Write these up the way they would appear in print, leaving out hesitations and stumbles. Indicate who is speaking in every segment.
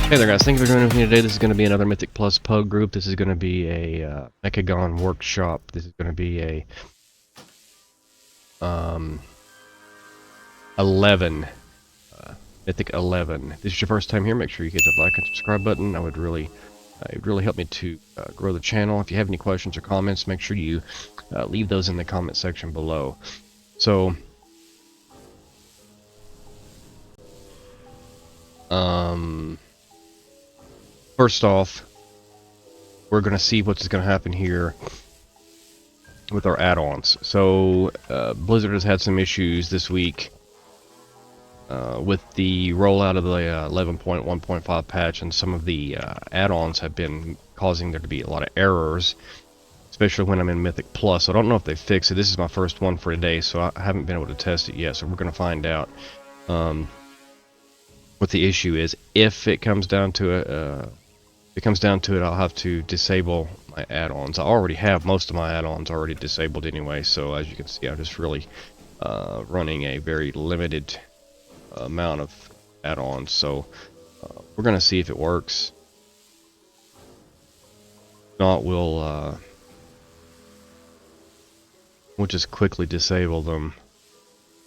Speaker 1: Hey there guys, thank you for joining me today. This is going to be another Mythic Plus Pug group. This is going to be a Mechagon workshop. This is going to be a 11, Mythic 11. If this is your first time here, make sure you hit the like and subscribe button. It would really help me to grow the channel. If you have any questions or comments, make sure you leave those in the comment section below. So, first off, we're going to see what's going to happen here with our add-ons. So Blizzard has had some issues this week with the rollout of the 11.1.5 patch, and some of the add-ons have been causing there to be a lot of errors, especially when I'm in Mythic Plus. I don't know if they fixed it. This is my first one for today, so I haven't been able to test it yet, so we're going to find out what the issue is. If it comes down to it, I'll have to disable my add-ons. I already have most of my add-ons already disabled anyway, so as you can see, I'm just really running a very limited amount of add-ons. So we're gonna see if it works. If not, we'll just quickly disable them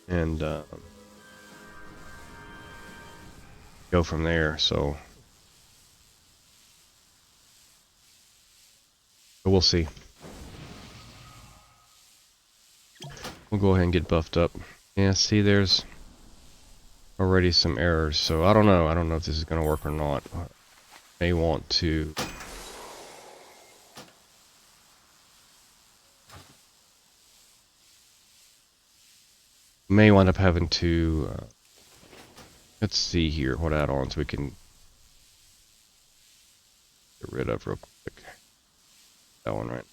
Speaker 1: and go from there. So we'll see. We'll go ahead and get buffed up. Yeah, see, there's already some errors, so I don't know if this is going to work or not. I may want to wind up having to let's see here what add-ons we can get rid of real quick. That one, right?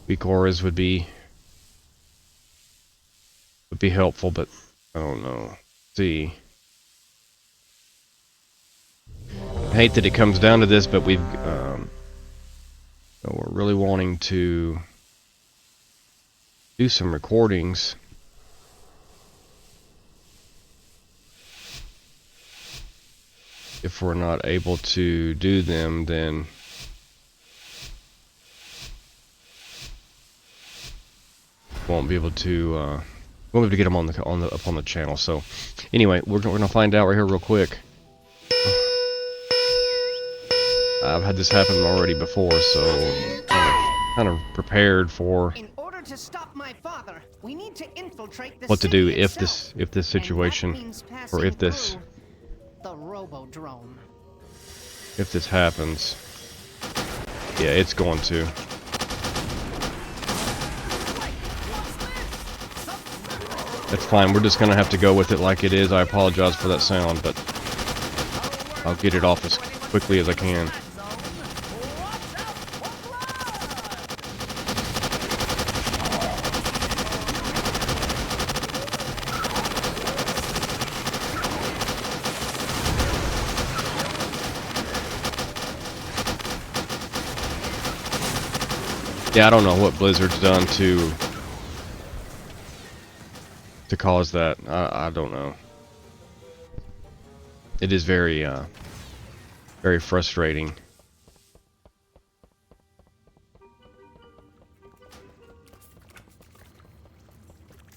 Speaker 1: Weak auras would be helpful, but I don't know. Let's see. I hate that it comes down to this, but we're really wanting to do some recordings. If we're not able to do them, then won't be able to get them up on the channel. So anyway, we're gonna find out right here real quick. I've had this happen already before, so kind of prepared for what to do if this situation, or if this happens. Yeah, it's going to. That's fine. We're just gonna have to go with it like it is. I apologize for that sound, but I'll get it off as quickly as I can. Yeah, I don't know what Blizzard's done to cause that. I don't know. It is very very frustrating.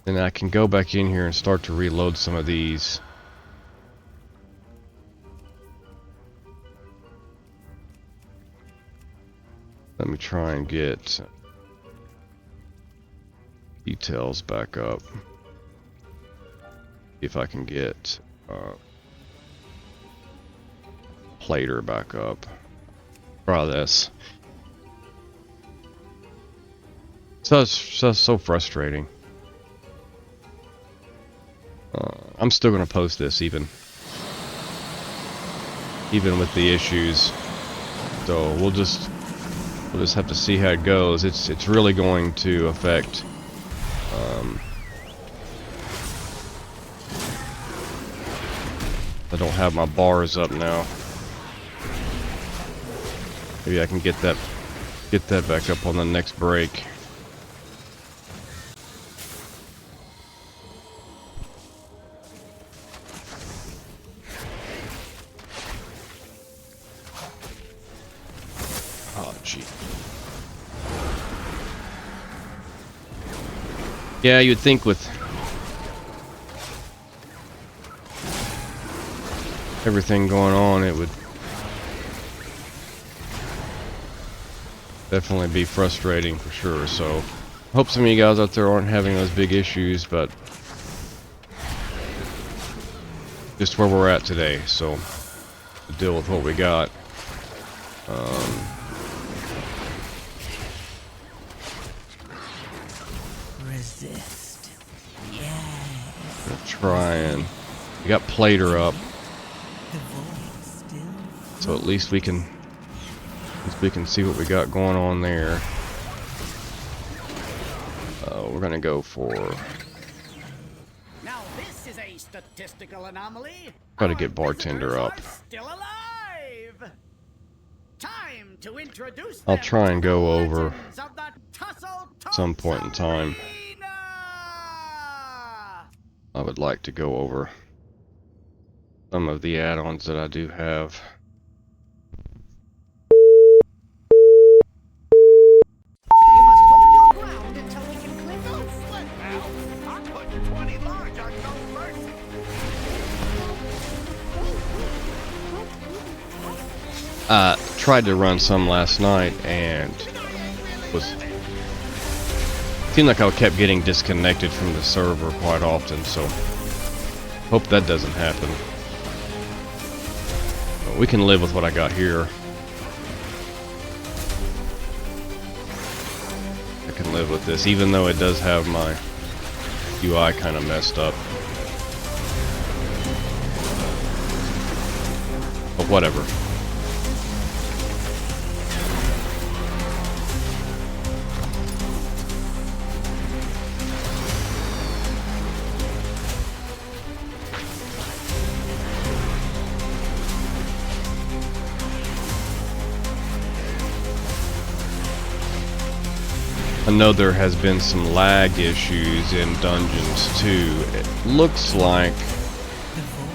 Speaker 1: And I can go back in here and start to reload some of these. Let me try and get details back up. If I can get plater back up. Try this. So it's so frustrating. I'm still gonna post this even with the issues. So we'll just have to see how it goes. It's really going to affect I don't have my bars up now. Maybe I can get that back up on the next break. Yeah, you'd think with everything going on, it would definitely be frustrating for sure. So, hope some of you guys out there aren't having those big issues, but just where we're at today. So, to deal with what we got.
Speaker 2: Resist. Yes.
Speaker 1: We're trying. We got Plater up,
Speaker 2: The voice still.
Speaker 1: so at least we can see what we got going on there. We're gonna go for.
Speaker 3: Now this is a statistical anomaly.
Speaker 1: Try to get Bartender up.
Speaker 3: Still alive. Time to introduce.
Speaker 1: I'll try and go over
Speaker 3: legends of the Tussle
Speaker 1: some point in time.
Speaker 3: Arena.
Speaker 1: I would like to go over some of the add-ons that I do have.
Speaker 3: You must hold your ground until we can clear those split now. I'm putting 20 large on no mercy.
Speaker 1: Tried to run some last night and seemed like I kept getting disconnected from the server quite often, so hope that doesn't happen. But we can live with what I got here. I can live with this, even though it does have my UI kind of messed up. But whatever. I know there has been some lag issues in dungeons too. It looks like,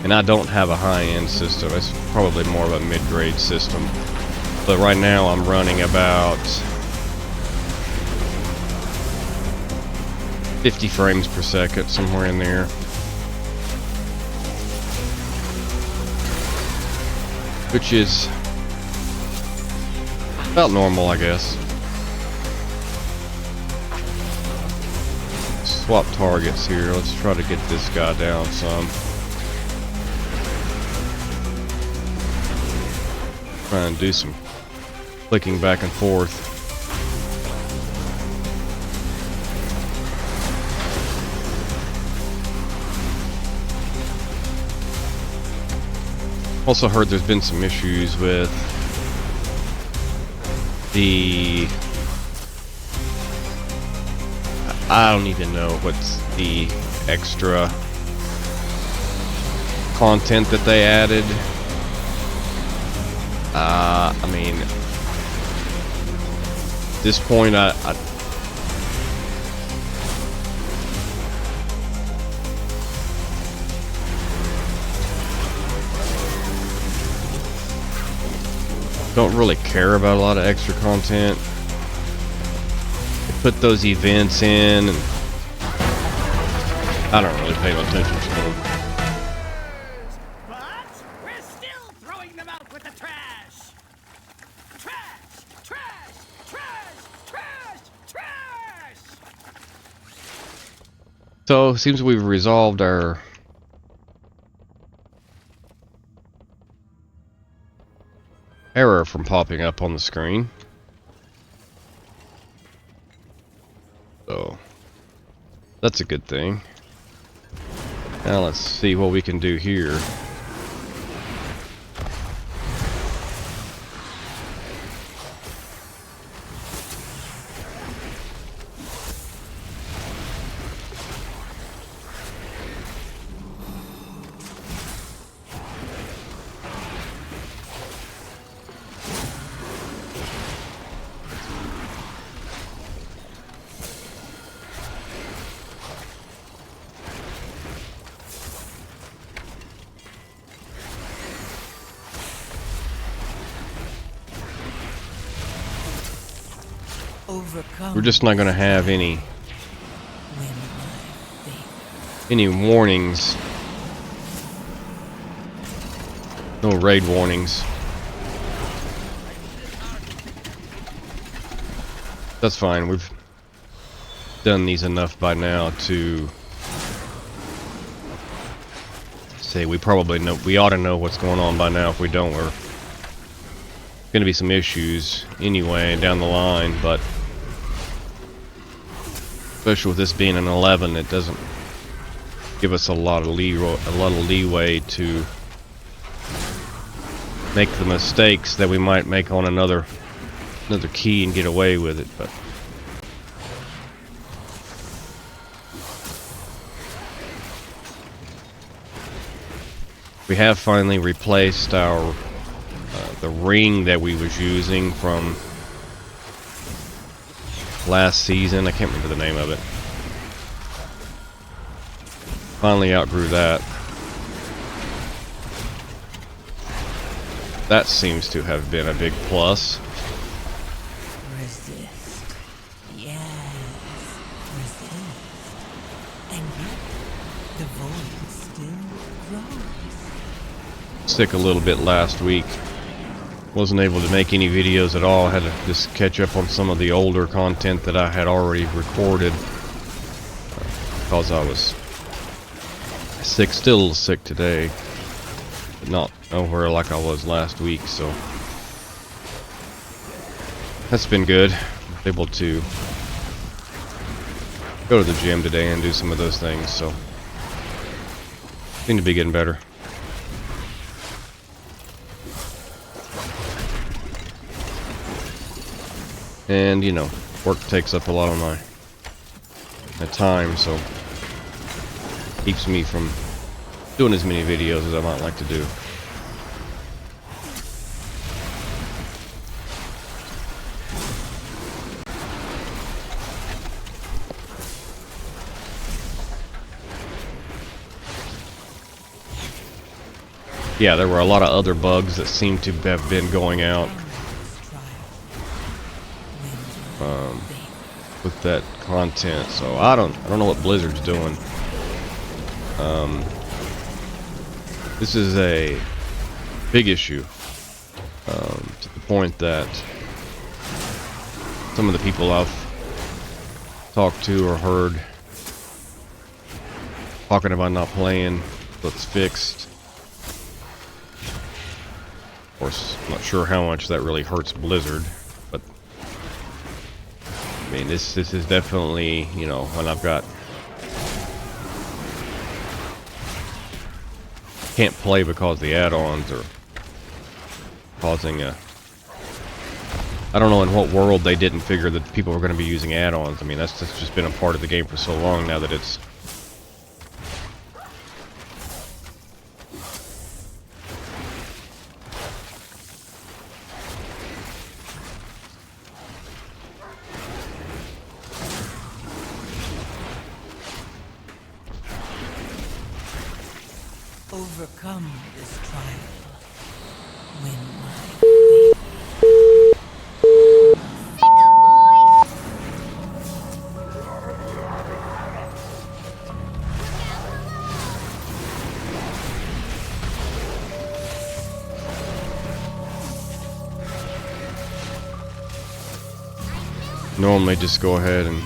Speaker 1: and I don't have a high-end system, it's probably more of a mid-grade system, but right now I'm running about 50 frames per second, somewhere in there. Which is about normal, I guess. Swap targets here. Let's try to get this guy down some. Try and do some clicking back and forth. Also heard there's been some issues with the, I don't even know what's the extra content that they added. I mean, at this point, I don't really care about a lot of extra content. They put those events in, and I don't really pay no attention to them.
Speaker 3: But we're still throwing them out with the trash. Trash, trash, trash, trash, trash.
Speaker 1: So, seems we've resolved our error from popping up on the screen. So, that's a good thing. Now let's see what we can do here.
Speaker 2: Overcome.
Speaker 1: We're just not going to have any
Speaker 2: When
Speaker 1: any warnings. No raid warnings. That's fine. We've done these enough by now to say we probably know. We ought to know what's going on by now. If we don't, we're going to be some issues anyway down the line. But especially with this being an 11, it doesn't give us a lot of leeway to make the mistakes that we might make on another key and get away with it. But we have finally replaced our the ring that we was using from last season. I can't remember the name of it. Finally outgrew that. That seems to have been a big plus.
Speaker 2: Resist. Yes. Resist. And yet, the void still grows.
Speaker 1: Sick a little bit last week. Wasn't able to make any videos at all. Had to just catch up on some of the older content that I had already recorded because I was sick, still a little sick today, but not nowhere like I was last week. So that's been good. Able to go to the gym today and do some of those things. So seem to be getting better. And you know, work takes up a lot of my time, so keeps me from doing as many videos as I might like to do. Yeah, there were a lot of other bugs that seem to have been going out with that content, so I don't know what Blizzard's doing. This is a big issue, to the point that some of the people I've talked to or heard talking about not playing till it's fixed. Of course, I'm not sure how much that really hurts Blizzard, but I mean, this is definitely, you know, when I've got can't play because the add-ons are causing a. I don't know in what world they didn't figure that people were going to be using add-ons. I mean, that's just been a part of the game for so long now that it's.
Speaker 2: Overcome this trial. Win my
Speaker 1: Normally just go ahead and.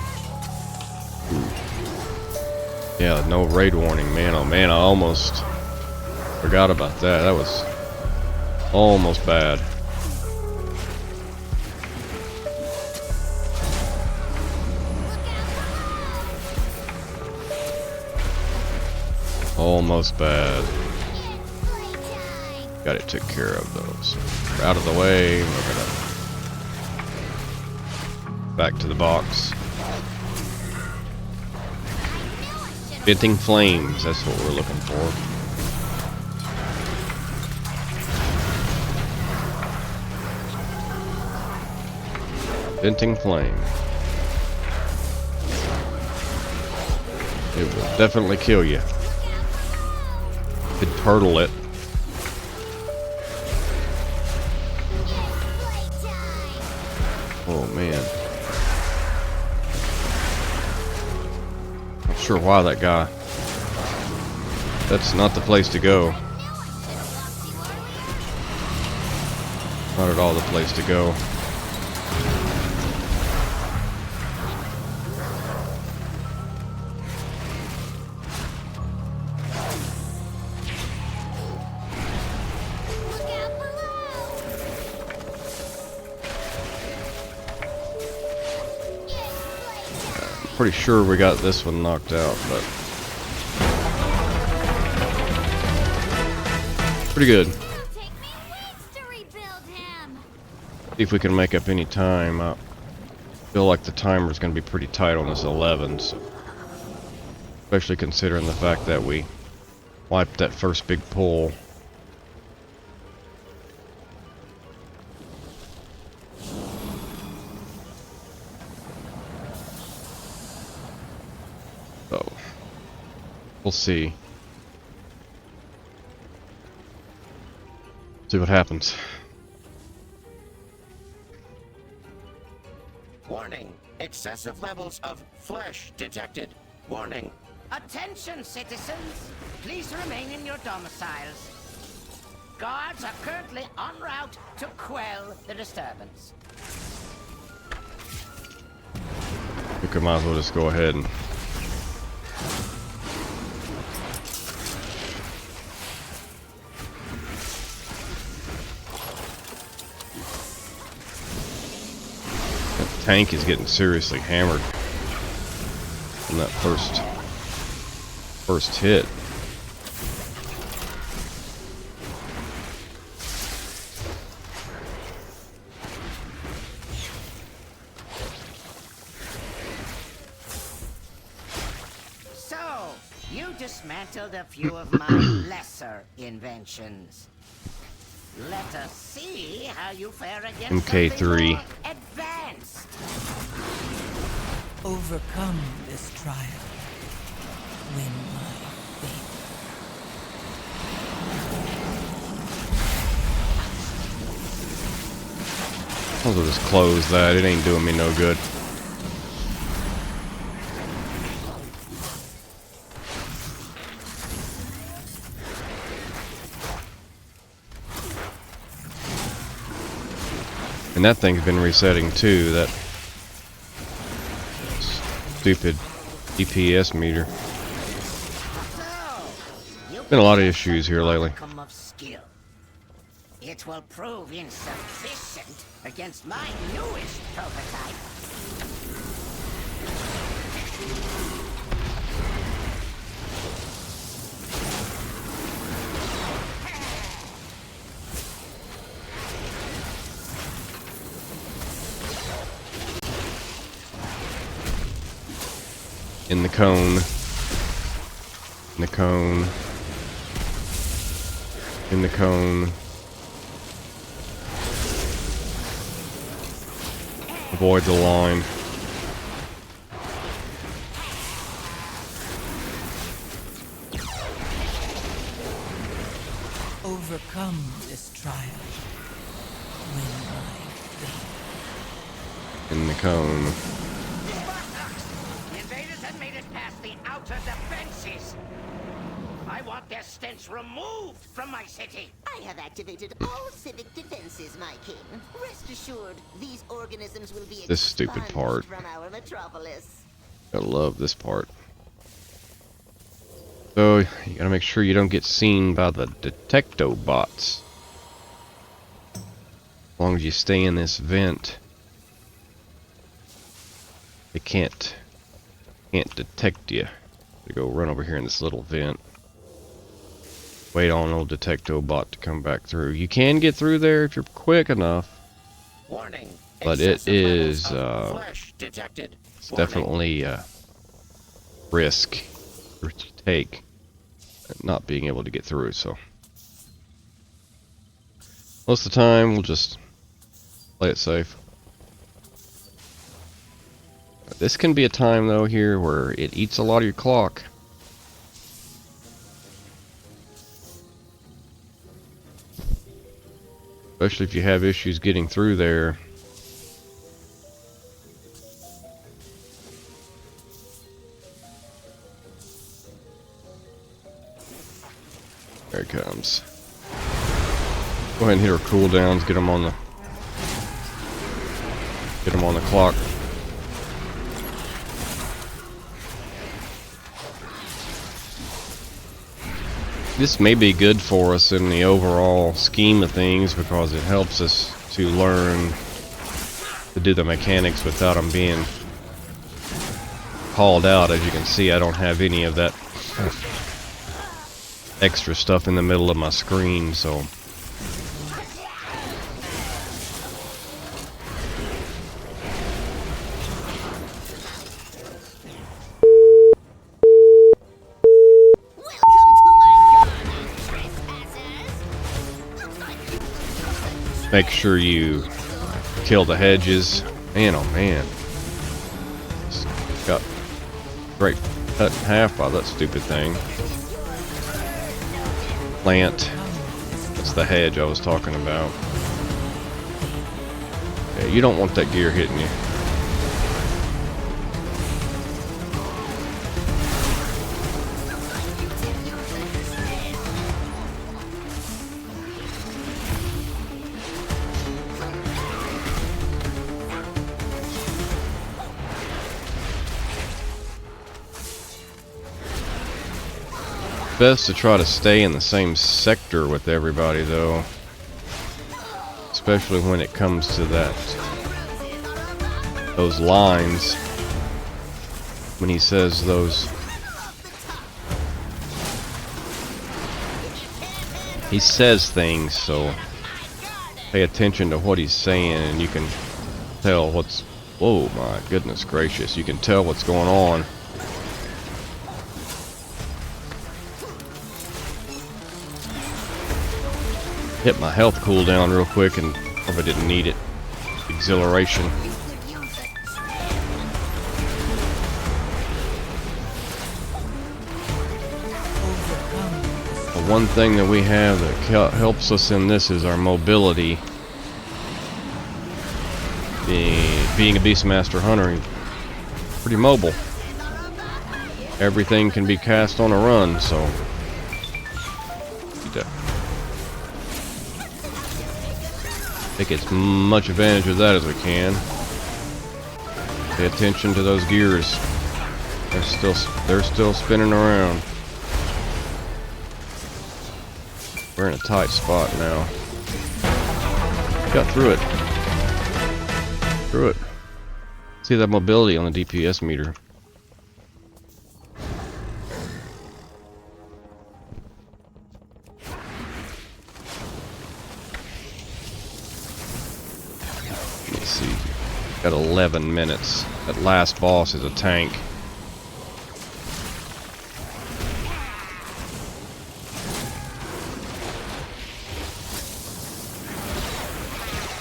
Speaker 1: Yeah, no raid warning. Man, oh man, I almost forgot about that. That was almost bad. Almost bad. Got it took care of those. We're out of the way. We're gonna back to the box. Venting flames, that's what we're looking for. Venting flame. It will definitely kill you. Could turtle it. Oh man. Not sure why that guy That's not the place to go. Not at all the place to go. Pretty sure we got this one knocked out, but pretty good. See if we can make up any time. I feel like the timer's going to be pretty tight on this 11, so especially considering the fact that we wiped that first big pull. So we'll see. See what happens.
Speaker 4: Warning! Excessive levels of flesh detected. Warning!
Speaker 3: Attention, citizens! Please remain in your domiciles. Guards are currently en route to quell the disturbance.
Speaker 1: I think I might as well just go ahead and tank is getting seriously hammered in that first hit.
Speaker 3: So, you dismantled a few of my lesser inventions. Let us see how you fare against
Speaker 1: MK3.
Speaker 3: something more advanced.
Speaker 2: Overcome this trial. Win my faith.
Speaker 1: I'll just close that. It ain't doing me no good. And that thing's been resetting too, that stupid DPS meter. Been a lot of issues here lately.
Speaker 3: Modicum of skill. It will prove insufficient against my newest prototype.
Speaker 1: In the cone. In the cone. In the cone. Avoid the line.
Speaker 2: Overcome this trial. Win my faith.
Speaker 1: In the cone.
Speaker 3: The invaders have made it past the outer defenses. I want their stench removed from my city.
Speaker 5: I have activated all civic defenses, my king. Rest assured, these organisms will be
Speaker 1: This stupid
Speaker 5: expunged
Speaker 1: part.
Speaker 5: from our metropolis.
Speaker 1: I love this part. So, you gotta make sure you don't get seen by the detecto bots. As long as you stay in this vent, they can't detect you. You go run over here in this little vent. Wait on old detecto bot to come back through. You can get through there if you're quick enough.
Speaker 4: Warning!
Speaker 1: But it
Speaker 4: Excessive levels
Speaker 1: is,
Speaker 4: of flesh detected.
Speaker 1: It's
Speaker 4: Warning.
Speaker 1: definitely a risk to take not being able to get through, so most of the time we'll just play it safe. This can be a time though here where it eats a lot of your clock. Especially if you have issues getting through there. There he comes. Go ahead and hit our cooldowns. Get them on the clock. This may be good for us in the overall scheme of things because it helps us to learn to do the mechanics without them being called out. As you can see, I don't have any of that extra stuff in the middle of my screen, so make sure you kill the hedges. Man, oh man. Just got great cut in half by that stupid thing. Plant. That's the hedge I was talking about. Yeah, you don't want that gear hitting you. Best to try to stay in the same sector with everybody though, especially when it comes to those lines, when he says those, he says things, so pay attention to what he's saying and you can tell what's, whoa, my goodness gracious, you can tell what's going on. Hit my health cooldown real quick and probably didn't need it. Exhilaration. The one thing that we have that helps us in this is our mobility. Being a Beastmaster Hunter, pretty mobile. Everything can be cast on a run, so take as much advantage of that as we can. Pay attention to those gears. They're still spinning around. We're in a tight spot now. Got through it. See that mobility on the DPS meter. Got 11 minutes. That last boss is a tank.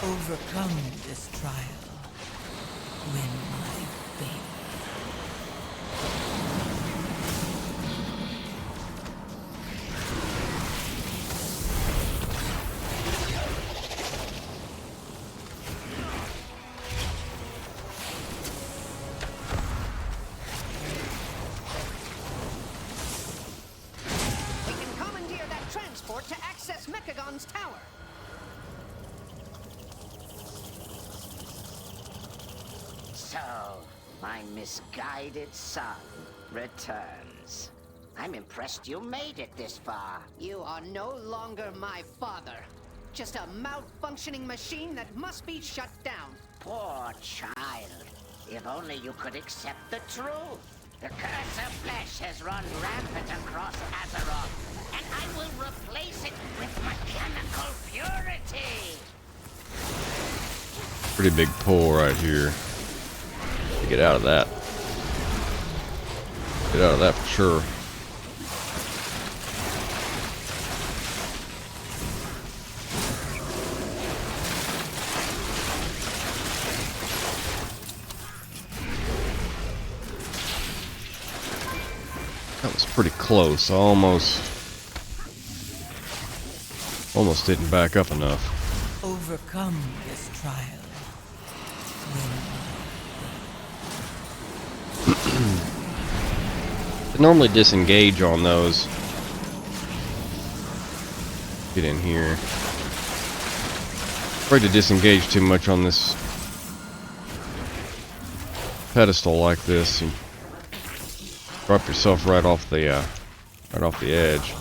Speaker 2: Overcome this trial. Win my fate.
Speaker 6: We can commandeer that transport to access Mechagon's tower.
Speaker 3: So, my misguided son returns. I'm impressed you made it this far.
Speaker 6: You are no longer my father. Just a malfunctioning machine that must be shut down.
Speaker 3: Poor child. If only you could accept the truth. The curse of flesh has run rampant across Azeroth, and I will replace it with mechanical purity.
Speaker 1: Pretty big pull right here. Get out of that. Get out of that for sure. That was pretty close. I almost didn't back up enough.
Speaker 2: Overcome this trial.
Speaker 1: I normally disengage on those. Get in here. Afraid to disengage too much on this pedestal like this. You drop yourself right off the edge.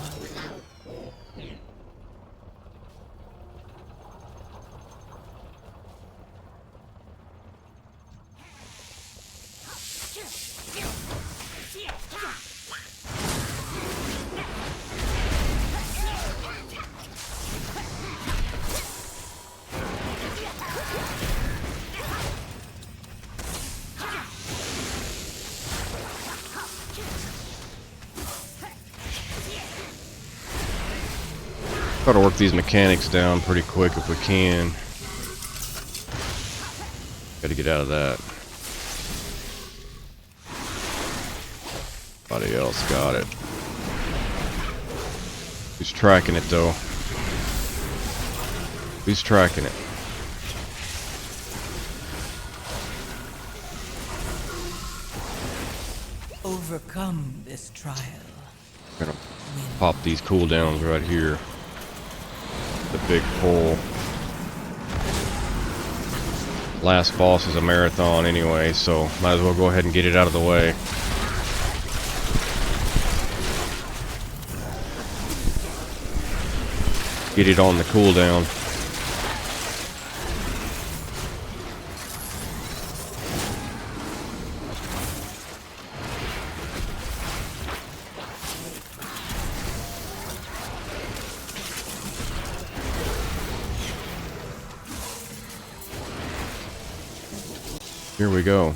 Speaker 1: Try to work these mechanics down pretty quick if we can. Gotta get out of that. Somebody else got it. Who's tracking it though? Who's tracking it?
Speaker 2: Overcome this trial.
Speaker 1: Gonna pop these cooldowns right here. The big pull. Last boss is a marathon anyway, so might as well go ahead and get it out of the way. Get it on the cooldown. Here we go.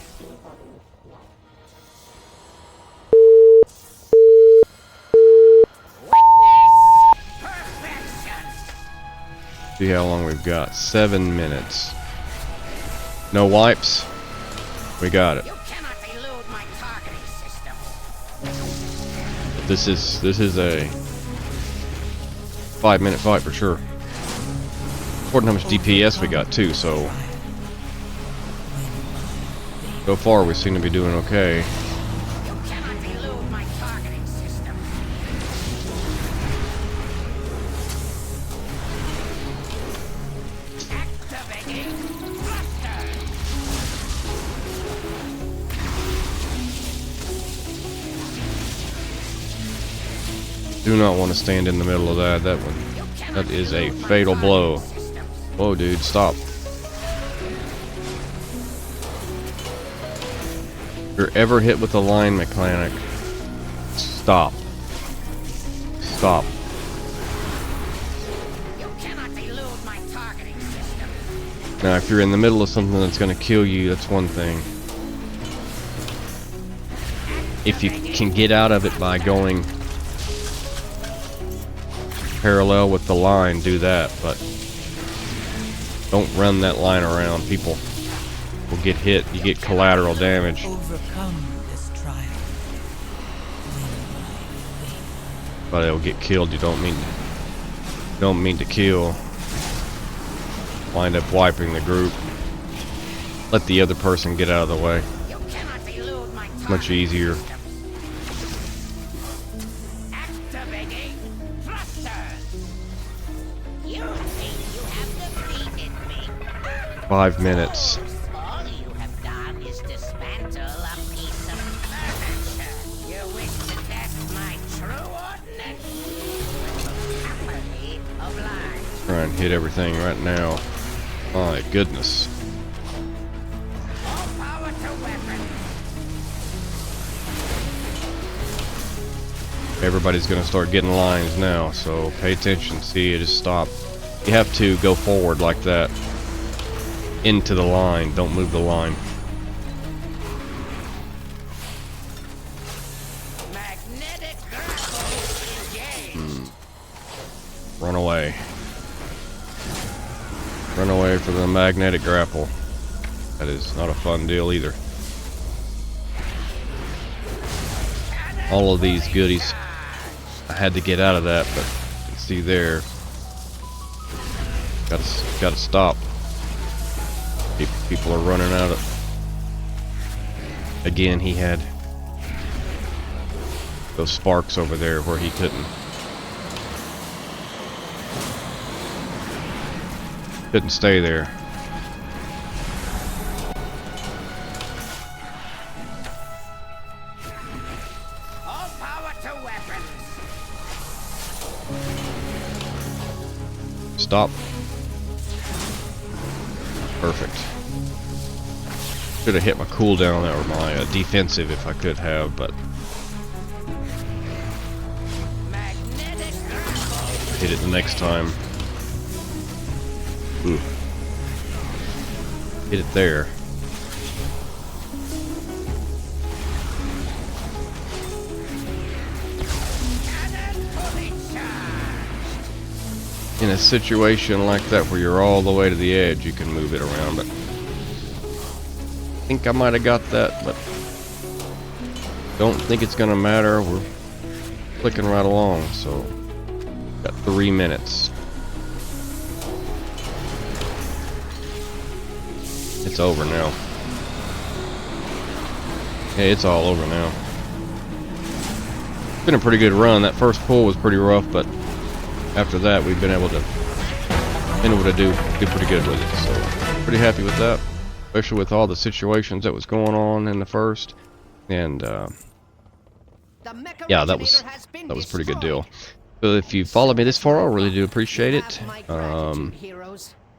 Speaker 1: See how long we've got. 7 minutes. No wipes. We got it.
Speaker 3: You cannot elude my targeting system.
Speaker 1: This is a 5-minute fight for sure. According to how much DPS we got too, so far we seem to be doing okay.
Speaker 3: You cannot elude my targeting system. Activating thruster.
Speaker 1: Do not want to stand in the middle of that. That is a fatal blow. Whoa, dude, stop. If you're ever hit with a line mechanic, stop. Stop.
Speaker 3: You cannot elude my targeting system.
Speaker 1: Now, if you're in the middle of something that's going to kill you, that's one thing. If you can get out of it by going parallel with the line, do that, but don't run that line around. People will get hit. You get collateral damage.
Speaker 2: Overcome this trial.
Speaker 1: But it'll get killed. You don't mean to kill. Wind up wiping the group. Let the other person get out of the way.
Speaker 3: You cannot elude my targeting
Speaker 1: Much easier.
Speaker 3: system. Activating thrusters. You think you have defeated me?
Speaker 1: 5 minutes.
Speaker 3: All you have done is dismantle a piece of furniture. You wish to test my true ordnance? Happily obliged.
Speaker 1: Try and hit everything right now. My goodness.
Speaker 3: All power to weapons.
Speaker 1: Everybody's gonna start getting lines now, so pay attention. See, it just stop. You have to go forward like that. Into the line. Don't move the line.
Speaker 3: Magnetic grapple engaged.
Speaker 1: Run away. Run away from the magnetic grapple. That is not a fun deal either. All of these goodies. I had to get out of that, but you can see there. Gotta stop. People are running out of. Again, he had those sparks over there where he couldn't. Couldn't stay there.
Speaker 3: All power to weapons.
Speaker 1: Stop. Perfect. Should have hit my cooldown or my defensive if I could have, but
Speaker 3: Magnetic grapple.
Speaker 1: hit it the next time. Ooh. Hit it there.
Speaker 3: Cannon fully charged.
Speaker 1: In a situation like that where you're all the way to the edge, you can move it around, but I think I might have got that, but don't think it's gonna matter. We're clicking right along, so got 3 minutes. It's over now. Hey, it's all over now. It's been a pretty good run. That first pull was pretty rough, but after that we've been able to do pretty good with it. So pretty happy with that, especially with all the situations that was going on in the first. And yeah, that was a pretty good deal. So if you followed me this far, I really do appreciate it.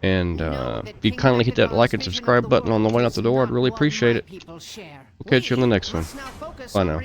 Speaker 1: And if you kindly hit that like and subscribe button on the way out the door, I'd really appreciate it. We'll catch you on the next one. Bye now.